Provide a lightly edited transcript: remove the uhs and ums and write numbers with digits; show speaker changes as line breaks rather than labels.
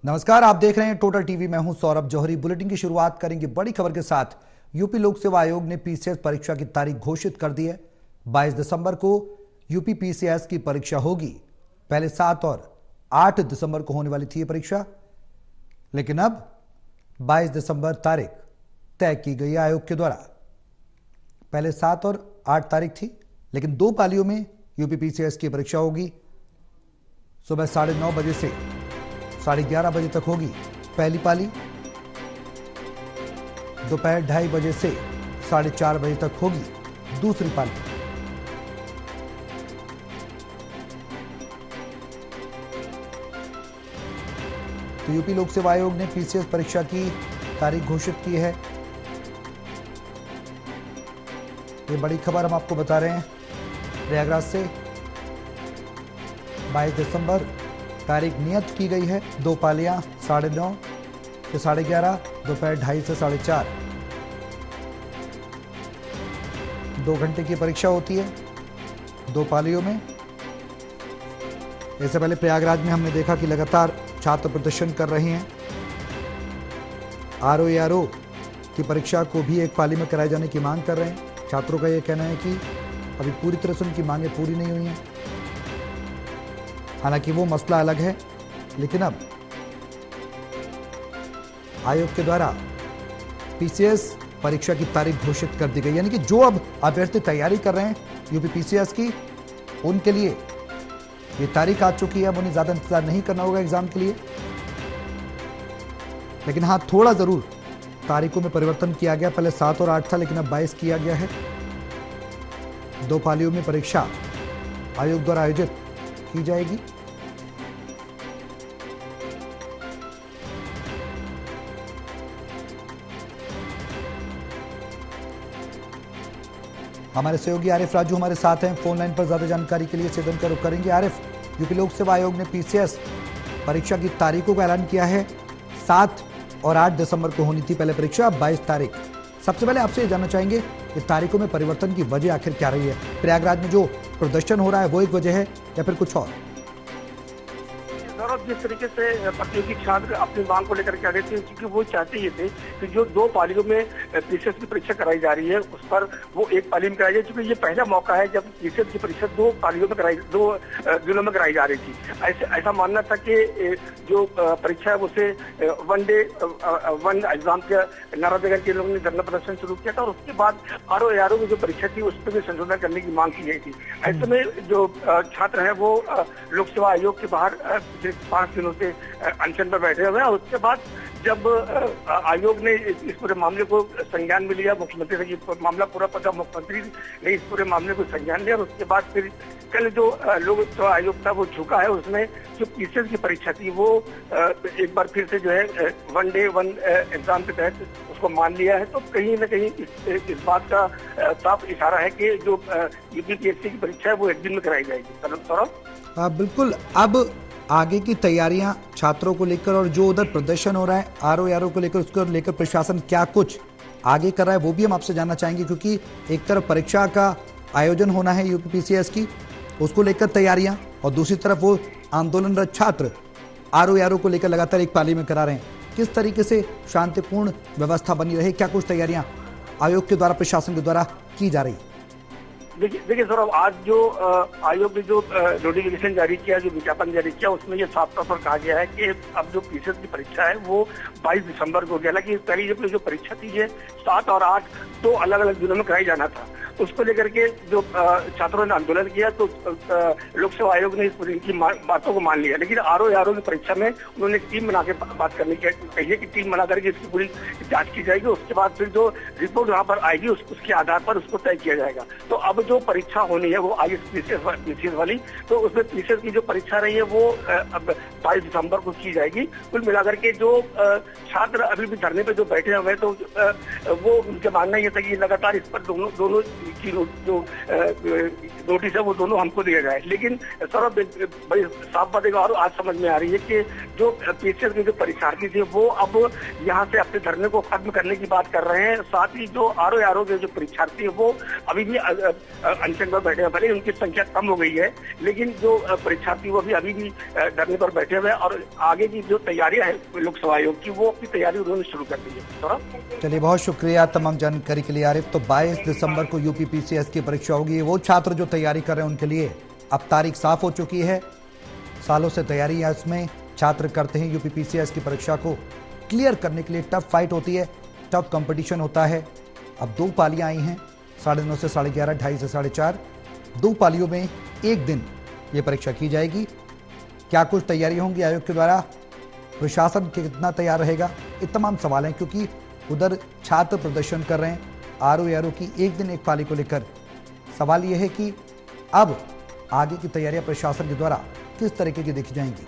नमस्कार, आप देख रहे हैं टोटल टीवी। मैं हूं सौरभ जौहरी। बुलेटिन की शुरुआत करेंगे बड़ी खबर के साथ। यूपी लोक सेवा आयोग ने पीसीएस परीक्षा की तारीख घोषित कर दी है। 22 दिसंबर को यूपी पीसीएस की परीक्षा होगी। पहले 7 और 8 दिसंबर को होने वाली थी ये परीक्षा, लेकिन अब 22 दिसंबर तारीख तय की गई है आयोग के द्वारा। पहले 7 और 8 तारीख थी, लेकिन 2 पालियों में यूपी पीसीएस की परीक्षा होगी। सुबह 9:30 बजे से 11:30 बजे तक होगी पहली पाली। दोपहर 2:30 बजे से 4:30 बजे तक होगी दूसरी पाली। तो यूपी लोक सेवा आयोग ने पीसीएस परीक्षा की तारीख घोषित की है। ये बड़ी खबर हम आपको बता रहे हैं प्रयागराज से। 22 दिसंबर तारीख नियत की गई है। 2 पालियां 9:30 से 11:30, दोपहर 2:30 से 4:30। 2 घंटे की परीक्षा होती है 2 पालियों में। इससे पहले प्रयागराज में हमने देखा कि लगातार छात्र प्रदर्शन कर रहे हैं। आरओ की परीक्षा को भी एक पाली में कराए जाने की मांग कर रहे हैं। छात्रों का यह कहना है कि अभी पूरी तरह से उनकी मांगें पूरी नहीं हुई हैं। हालांकि वो मसला अलग है, लेकिन अब आयोग के द्वारा पीसीएस परीक्षा की तारीख घोषित कर दी गई। यानी कि जो अब अभ्यर्थी तैयारी कर रहे हैं यूपी पीसीएस की, उनके लिए ये तारीख आ चुकी है। अब उन्हें ज्यादा इंतजार नहीं करना होगा एग्जाम के लिए। लेकिन हाँ, थोड़ा जरूर तारीखों में परिवर्तन किया गया। पहले 7 और 8 था, लेकिन अब 22 किया गया है। 2 पालियों में परीक्षा आयोग द्वारा आयोजित की जाएगी। हमारे सहयोगी आरिफ राजू हमारे साथ हैं फोन लाइन पर ज्यादा जानकारी के लिए। सीधे उनका रुख करेंगे। आरिफ, यूपी लोक सेवा आयोग ने पीसीएस परीक्षा की तारीखों का ऐलान किया है। 7 और 8 दिसंबर को होनी थी पहले परीक्षा, अब 22 तारीख। सबसे पहले आपसे ये जानना चाहेंगे कि तारीखों में परिवर्तन की वजह आखिर क्या रही है? प्रयागराज में जो प्रदर्शन हो रहा है वो एक वजह है या फिर कुछ और?
जिस तरीके से प्रतियोगी छात्र अपनी मांग को लेकर कह रहे थे, क्योंकि वो चाहते ये थे कि जो 2 पालियों में पीसीएस की परीक्षा कराई जा रही है उस पर वो एक पाली में कराई जाए, क्योंकि ये पहला मौका है जब पीसीएस की परीक्षा 2 पालियों में 2 दिनों में कराई जा रही थी। ऐसा मानना था कि जो परीक्षा है उसे वन एग्जाम के नारा देकर के लोगों ने धरना प्रदर्शन शुरू किया था, और उसके बाद आरओ की जो परीक्षा थी उस पर भी संशोधन करने की मांग की गई थी। ऐसे में जो छात्र है वो लोक सेवा आयोग के बाहर 5 दिनों से अनशन पर बैठे हुए हैं। और उसके बाद जब आयोग ने इस पूरे मामले को संज्ञान में लिया, मुख्यमंत्री से ये मामला पूरा पता, मुख्यमंत्री ने इस पूरे मामले को संज्ञान लिया, और उसके बाद फिर कल जो लोक सेवा आयोग था वो झुका है। उसने जो पीसीएस की परीक्षा थी वो एक बार फिर से जो है वन एग्जाम के तहत उसको मान लिया है। तो कहीं ना कहीं इस बात का साफ इशारा है कि जो यूपीपीएससी की परीक्षा है वो एक दिन में कराई जाएगी। सौरभ,
बिल्कुल। अब आगे की तैयारियां छात्रों को लेकर और जो उधर प्रदर्शन हो रहा है आरओ को लेकर, उसको लेकर प्रशासन क्या कुछ आगे कर रहा है वो भी हम आपसे जानना चाहेंगे। क्योंकि एक तरफ परीक्षा का आयोजन होना है यूपी पीसीएस की, उसको लेकर तैयारियां, और दूसरी तरफ वो आंदोलनरत छात्र आरओ को लेकर लगातार एक पाली में करा रहे हैं। किस तरीके से शांतिपूर्ण व्यवस्था बनी रहे, क्या कुछ तैयारियां आयोग के द्वारा, प्रशासन के द्वारा की जा रही?
देखिए सौरभ, आज जो आयोग ने जो नोटिफिकेशन जारी किया, जो विज्ञापन जारी किया, उसमें ये साफ तौर पर कहा गया है कि अब जो पीसीएस की परीक्षा है वो 22 दिसंबर को होगी। हालांकि पहली जो परीक्षा थी ये 7 और 8 2 अलग अलग दिनों में कराई जाना था। उसको लेकर के जो छात्रों ने आंदोलन किया तो लोक सेवा आयोग ने इनकी बातों को मान लिया। लेकिन आरओ की परीक्षा में उन्होंने टीम बना के बात करने की कही है कि टीम बना करके इसकी पूरी जांच की जाएगी। उसके बाद फिर जो रिपोर्ट वहाँ पर आएगी उसके आधार पर उसको तय किया जाएगा। तो अब जो परीक्षा होनी है वो आई पीसीएस वाली, तो उसमें पीसीएस की जो परीक्षा रही है वो अब 22 दिसंबर को की जाएगी। कुल मिलाकर के जो छात्र अभी भी धरने पे जो बैठे हुए हैं तो वो उनके मानना ये था कि लगातार इस पर दोनों की जो नोटिस है वो दोनों हमको दिया जाए। लेकिन सौरभ बड़ी साफ बात है और आज समझ में आ रही है कि जो पीसीएस के जो परीक्षार्थी थे वो अब यहाँ से अपने धरने को खत्म करने की बात कर रहे हैं। साथ ही जो आरओ के जो परीक्षार्थी है वो अभी भी अनशन पर बैठे हैं। भले उनकी संख्या कम हो गई है लेकिन जो परीक्षार्थी वो अभी भी धरने पर बैठे हुए हैं और आगे की जो तैयारियां है लोकसभा आयोग की वो अपनी तैयारी उन्होंने शुरू कर दी है।
चलिए, बहुत शुक्रिया तमाम जानकारी के लिए आरिफ। तो 22 दिसंबर को यूपी पीसीएस की परीक्षा होगी। वो छात्र जो तैयारी कर रहे हैं उनके लिए अब तारीख साफ हो चुकी है। सालों से तैयारी है, इसमें छात्र करते हैं। यूपी पीसीएस की परीक्षा को क्लियर करने के लिए टफ फाइट होती है, टफ कंपटीशन होता है। अब 2 पालियां आई हैं, 9:30 से 11:30, 2:30 से 4:30। 2 पालियों में एक दिन ये परीक्षा की जाएगी। क्या कुछ तैयारी होंगी आयोग के द्वारा, प्रशासन कितना तैयार रहेगा, ये तमाम सवाल हैं। क्योंकि उधर छात्र प्रदर्शन कर रहे हैं आरओ की एक दिन एक पाली को लेकर। सवाल यह है कि अब आगे की तैयारियां प्रशासन के द्वारा किस तरीके की देखी जाएंगी।